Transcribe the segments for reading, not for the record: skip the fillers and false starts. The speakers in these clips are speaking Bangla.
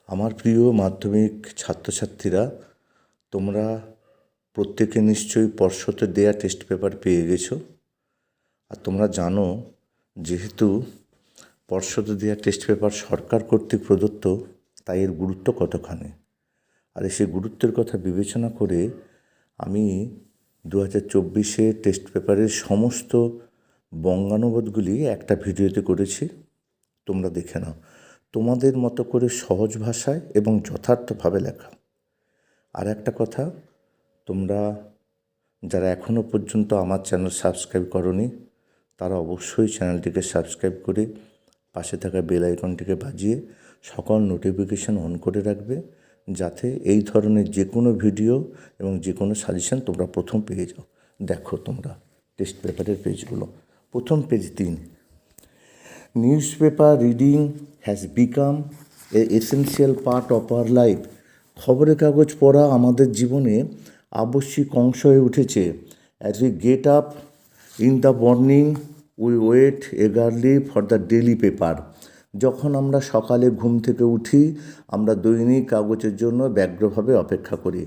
আমার প্রিয় মাধ্যমিক ছাত্রছাত্রীরা, তোমরা প্রত্যেকে নিশ্চয়ই পর্ষদের দেয়া টেস্ট পেপার পেয়ে গেছো। আর তোমরা জানো, যেহেতু পর্ষদের দেয়া টেস্ট পেপার সরকার কর্তৃক প্রদত্ত, তাই এর গুরুত্ব কতখানি। আর সেই গুরুত্বের কথা বিবেচনা করে আমি 2024 টেস্ট পেপারের সমস্ত বঙ্গানুবাদগুলি একটা ভিডিওতে করেছি, তোমরা দেখে নাও। তোমাদের মতো করে সহজ ভাষায় এবং যথার্থভাবে লেখা। আর একটা কথা, তোমরা যারা এখনও পর্যন্ত আমার চ্যানেল সাবস্ক্রাইব করোনি, তারা অবশ্যই চ্যানেলটিকে সাবস্ক্রাইব করে পাশে থাকা বেল আইকনটিকে বাজিয়ে সকল নোটিফিকেশান অন করে রাখবে, যাতে এই ধরনের যে কোনো ভিডিও এবং যে কোনো সাজেশান তোমরা প্রথম পেয়ে যাও। দেখো তোমরা টেস্ট পেপারের পেজগুলো। প্রথম page 3, newspaper reading has become a essential part of our life. খবরের কাগজ পড়া আমাদের জীবনে আবশ্যিক অংশ হয়ে উঠেছে। As we get up in the morning we wait eagerly for the daily paper. যখন আমরা সকালে ঘুম থেকে উঠি, আমরা দৈনিক কাগজের জন্য ব্যগ্রভাবে অপেক্ষা করি।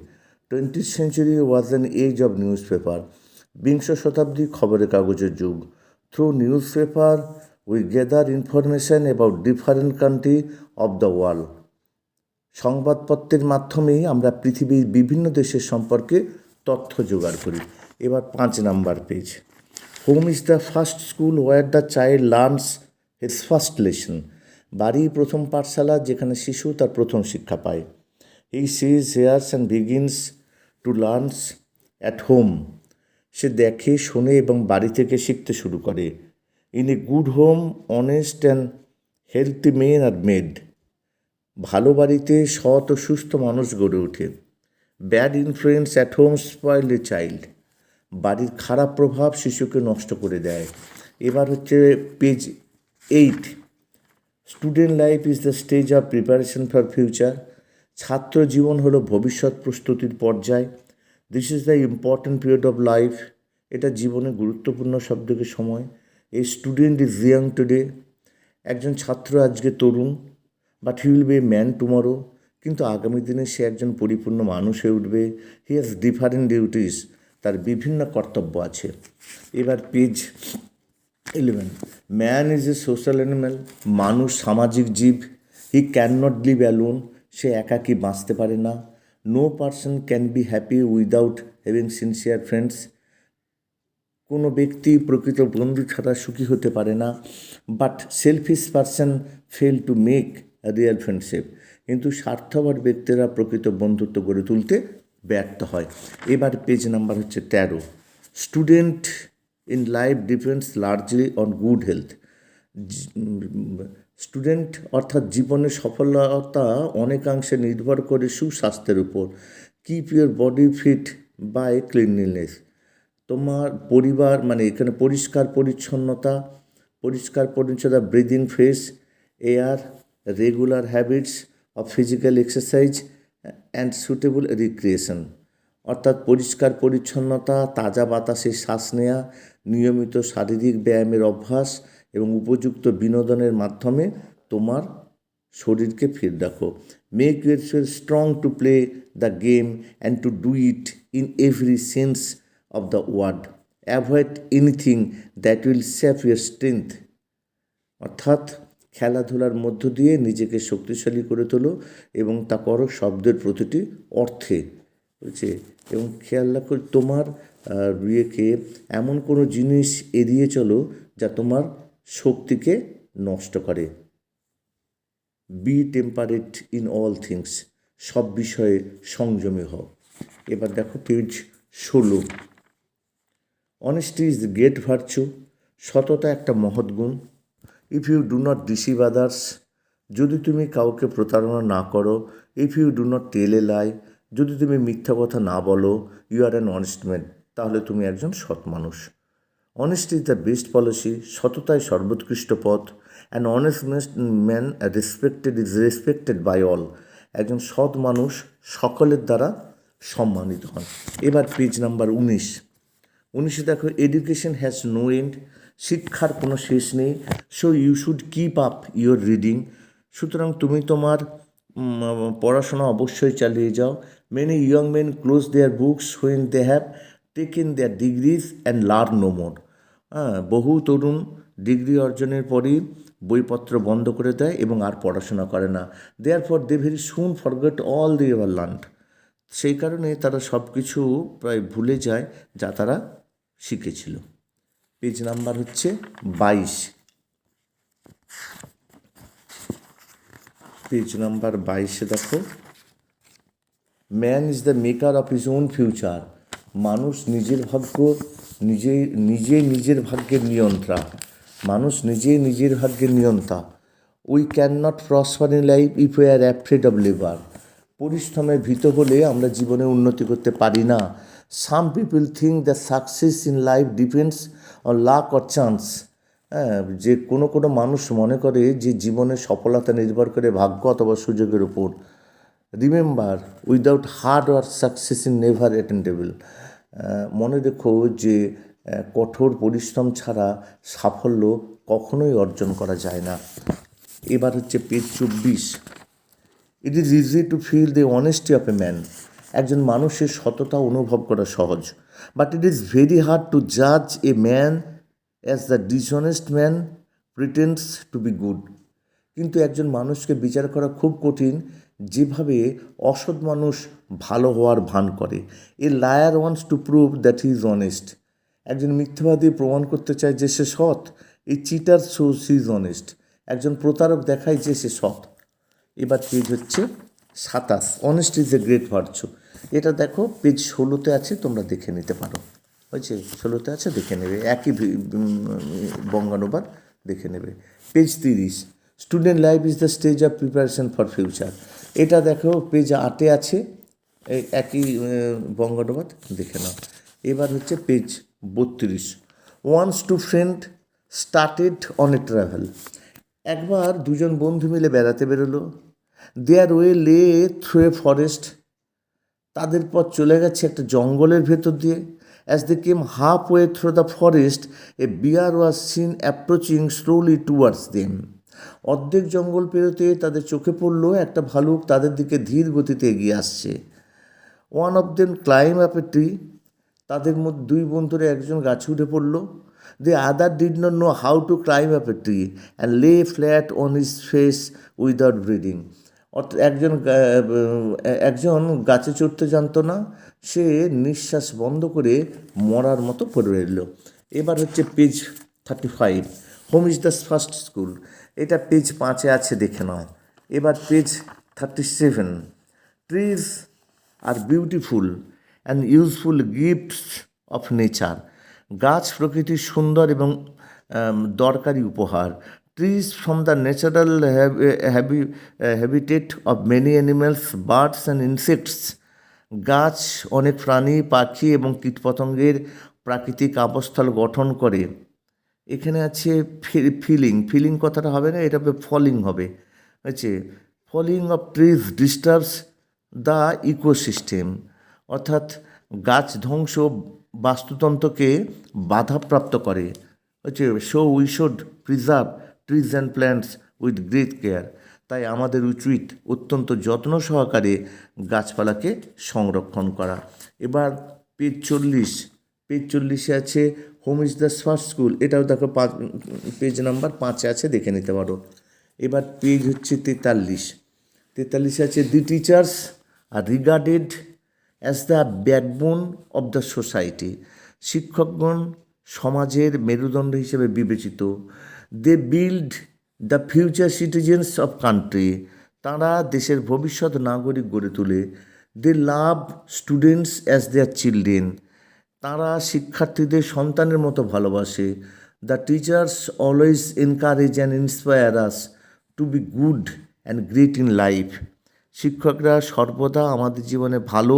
20th century was an age of news paper. বিংশ শতাব্দী খবরের কাগজের যুগ। Through news paper we gather information about different country of the world. সংবাদপত্রের মাধ্যমেই আমরা পৃথিবীর বিভিন্ন দেশের সম্পর্কে তথ্য জোগাড় করি। এবার 5 number page. Home is the first school where the child learns his first lesson. বাড়ি প্রথম পাঠশালা, যেখানে শিশু তার প্রথম শিক্ষা পায়। He sees, hears and begins to learns at home. সে দেখে, শোনে এবং বাড়ি থেকে শিখতে শুরু করে। In a good home honest and healthy men are made. ভালো বাড়িতে সৎ ও সুস্থ মানুষ গড়ে ওঠে। Bad influence at home spoil a child. বাড়ির খারাপ প্রভাব শিশুকে নষ্ট করে দেয়। এবার হচ্ছে page 8, student life is the stage of preparation for future. ছাত্র জীবন হলো ভবিষ্যৎ প্রস্তুতির পর্যায়। This is the important period of life. এটা জীবনে গুরুত্বপূর্ণ সবথেকে সময়। A student is young today. একজন ছাত্র আজকে তরুণ, but he will be a man tomorrow. কিন্তু আগামী দিনে সে একজন পরিপূর্ণ মানুষ হয়ে উঠবে। He has different duties. তার বিভিন্ন কর্তব্য আছে। এবার page 11, man is a social animal. মানুষ সামাজিক জীব। He can not live alone. সে একাকী বাঁচতে পারে না। No person can be happy without having sincere friends. কোনো ব্যক্তি প্রকৃত বন্ধু ছাড়া সুখী হতে পারে না। But selfish person fail to make real friendship. কিন্তু স্বার্থপর ব্যক্তিরা প্রকৃত বন্ধুত্ব গড়ে তুলতে ব্যর্থ হয়। এবার পেজ নাম্বার হচ্ছে 13, student in life depends largely on good health. Student অর্থাৎ জীবনের সফলতা অনেকাংশে নির্ভর করে সুস্বাস্থ্যের উপর। Keep your body fit by cleanliness. তোমার পরিবার এখানে পরিষ্কার পরিচ্ছন্নতা, breathing fresh air, regular habits of physical exercise and suitable recreation. অর্থাৎ পরিষ্কার পরিচ্ছন্নতা, তাজা বাতাসে শ্বাস নেওয়া, নিয়মিত শারীরিক ব্যায়ামের অভ্যাস এবং উপযুক্ত বিনোদনের মাধ্যমে তোমার শরীরকে ফিট রাখো। Make yourself strong to play the game and to do it in every sense of the word. Avoid anything that will sap your strength. অর্থাৎ খেলাধুলার মধ্য দিয়ে নিজেকে শক্তিশালী করে তোলো এবং তা করো শব্দের প্রতিটি অর্থে, বুঝছে। এবং খেয়াল রাখো তোমার ইয়েকে এমন কোনো জিনিস এড়িয়ে চলো যা তোমার শক্তিকে নষ্ট করে। Be temperate in all things. সব বিষয়ে সংযমী হও। এবার দেখো page 16, honesty is the great virtue. সততা একটা মহৎ গুণ। If you do not deceive others. যদি তুমি কাউকে প্রতারণা না করো। If you do not tell a lie. যদি তুমি মিথ্যা কথা না বলো। You are an honest man. তাহলে তুমি একজন সৎ মানুষ। Honesty is the best policy. সততাই সর্বোৎকৃষ্ট পথ। An honest man is respected by all. একজন সৎ মানুষ সকলের দ্বারা সম্মানিত হন। এবার পেজ নাম্বার 19 দেখো, এডুকেশন হ্যাজ নো এন্ড। শিক্ষার কোনো শেষ নেই। So you should keep up your reading. সুতরাং তুমি তোমার পড়াশোনা অবশ্যই চালিয়ে যাও। Many young men close their books when they have taken their degrees and learn no more. বহু তরুণ ডিগ্রি অর্জনের পরই বইপত্র বন্ধ করে দেয় এবং আর পড়াশোনা করে না। Therefore they very soon forget all the ever learned. সেই কারণে তারা সব কিছু প্রায় ভুলে যায় যা তারা শিখেছিল। পেজ নাম্বার হচ্ছে 22। পেজ নাম্বার 22 দেখো, man is the maker of his own future. মানুষ নিজের ভাগ্য নিজের ভাগ্যের নিয়ন্ত্রণ। মানুষ নিজের ভাগ্যের নিয়ন্ত্রণ। We can not prosper in life if we are afraid of labour. পরিশ্রমে ভীত হলে আমরা জীবনে উন্নতি করতে পারি না। Some people think the success in life depends on lakh or chance. যে কোনো মানুষ মনে করে যে জীবনের সফলতা নির্ভর করে ভাগ্য অথবা সুযোগের উপর। Remember, without hard work success in never attainable. মনে রেখো যে কঠোর পরিশ্রম ছাড়া সাফল্য কখনোই অর্জন করা যায় না। এবার হচ্ছে page 24। It is easy to feel the honesty of a man. একজন মানুষের সততা অনুভব করা সহজ, but it is very hard to জাজ a man as the dishonest man pretends to be good. কিন্তু একজন মানুষকে বিচার করা খুব কঠিন যেভাবে অসৎ মানুষ ভালো হওয়ার ভান করে। A liar wants to prove that he is honest. একজন মিথ্যাবাদী প্রমাণ করতে চায় যে সে সৎ। এই cheater shows he is honest. একজন প্রতারক দেখায় যে সে সৎ। এবার পেজ হচ্ছে 27। Honest is a great virtue. এটা দেখো পেজ 16তে আছে, তোমরা দেখে নিতে পারো। হয়েছে, 16তে আছে, দেখে নেবে। একই বঙ্গানুবাদ দেখে নেবে। Page 30। Student life is the stage of preparation for future. এটা দেখো পেজ 8-এ আছে, এই একই বঙ্গানুবাদ দেখে নাও। এবার হচ্ছে page 32। Once two friend started on a travel. একবার দুজন বন্ধু মিলে বেড়াতে বেরোলো। Their way lay through a forest. তাদের পথ চলে গেছে একটা জঙ্গলের ভেতর দিয়ে। As they came half way through the forest a bear was seen approaching slowly towards them. অর্ধেক জঙ্গল পেরোতে তাদের চোখে পড়লো একটা ভালুক তাদের দিকে ধীর গতিতে এগিয়ে আসছে। One of them climb up a tree. তাদের মধ্যে দুই বন্ধুর একজন গাছে উঠে পড়লো। The other did not know how to climb up a tree and lay flat on his face without breathing. অর্থাৎ একজন গাছে চড়তে জানতো না, সে নিঃশ্বাস বন্ধ করে মরার মতো পড়ে রইল। এবার হচ্ছে page 35। Home is the first school. এটা পেজ 5-এ আছে, দেখে নাও। এবার page 37। Trees are beautiful and useful gifts of nature. গাছ প্রকৃতির সুন্দর এবং দরকারি উপহার। Trees from the natural habitat of many animals, birds and insects. গাছ অনেক প্রাণী, পাখি এবং কীটপতঙ্গের প্রাকৃতিক আবাসস্থল গঠন করে। এখানে আছে ফিলিং কথাটা হবে না, এটা হবে ফলিং হবে। হচ্ছে falling of trees disturbs the ecosystem. অর্থাৎ গাছ ধ্বংস বাস্তুতন্ত্রকে বাধাপ্রাপ্ত করে। হচ্ছে so we should preserve trees and plants with great care. তাই আমাদের উচিত অত্যন্ত যত্ন সহকারে গাছপালাকে সংরক্ষণ করা। এবার পেজ 40। পেজ 40-এ আছে home is the first school. এটাও দেখো পেজ নাম্বার 5-এ আছে, দেখে নিতে পারো। এবার পেজ হচ্ছে 43। 43-এ আছে the teachers are regarded as the backbone of the society. শিক্ষকগণ সমাজের মেরুদণ্ড হিসেবে বিবেচিত। They build the future citizens of country. তাঁরা দেশের ভবিষ্যৎ নাগরিক গড়ে তোলে। They love students as their children. তাঁরা শিক্ষার্থীদের সন্তানের মতো ভালোবাসে। The teachers always encourage and inspire us to be good and great in life. শিক্ষকরা সর্বদা আমাদের জীবনে ভালো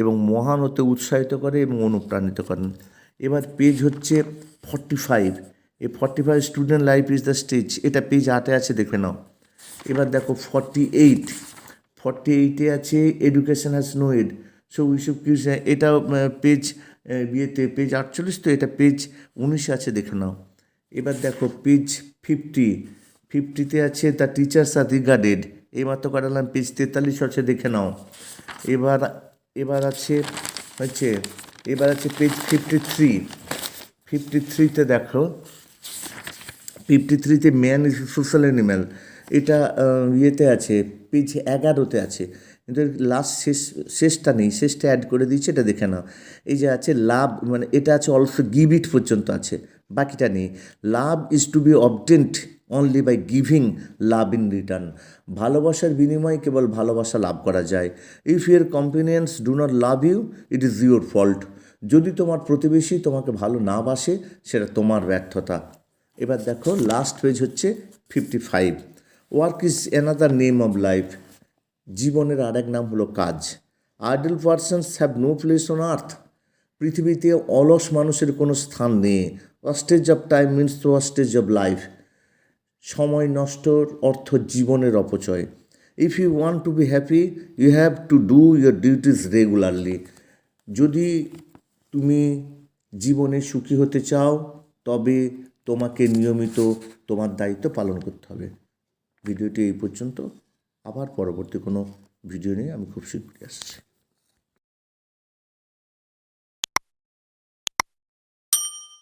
এবং মহান হতে উৎসাহিত করে এবং অনুপ্রাণিত করেন। এবার পেজ হচ্ছে 45। এই 45 student life is the stage. এটা পেজ 8-এ আছে, দেখে নাও। এবার দেখো 48। 48-এ আছে education has no end, so we should cues. এটা পেজ পেজ 48, তো এটা পেজ 19-এ আছে, দেখে নাও। এবার দেখো পেজ 50। 50-তে আছে দ্য টিচার্স আর রিগার্ডেড এইমাত্র কাটালাম, পেজ 43 আছে, দেখে নাও। এবার এবার আছে পেজ 53তে দেখো। 53তে ম্যান ইজ সোশ্যাল অ্যানিম্যাল, এটা ইয়েতে আছে, পেজ 11তে আছে, কিন্তু লাস্ট শেষটা নেই, শেষটা অ্যাড করে দিয়েছে, এটা দেখে নাও। এই যে আছে লাভ, মানে এটা আছে অলসো গিভ ইট পর্যন্ত আছে, বাকিটা নেই। Love is to be obtained only by giving love in return. ভালোবাসার বিনিময়ে কেবল ভালোবাসা লাভ করা যায়। If your companions do not love you, it is your fault. যদি তোমার প্রতিবেশী তোমাকে ভালো না বাসে, সেটা তোমার ব্যর্থতা। এবার দেখো লাস্ট পেজ হচ্ছে 55। Work is another name of life. জীবনের আর এক নাম হলো কাজ। Idle persons have no place on earth. পৃথিবীতে অলস মানুষের কোনো স্থান নেই। Wastage of time means the wastage of life. সময় নষ্টর অর্থ জীবনের অপচয়। If you want to be happy, you have to do your duties regularly. যদি তুমি জীবনে সুখী হতে চাও, তবে তোমাকে নিয়মিত তোমার দায়িত্ব পালন করতে হবে। ভিডিওটি এই পর্যন্ত, আবার পরবর্তী কোনো ভিডিও নিয়ে আমি খুব শীঘ্রই আসছি।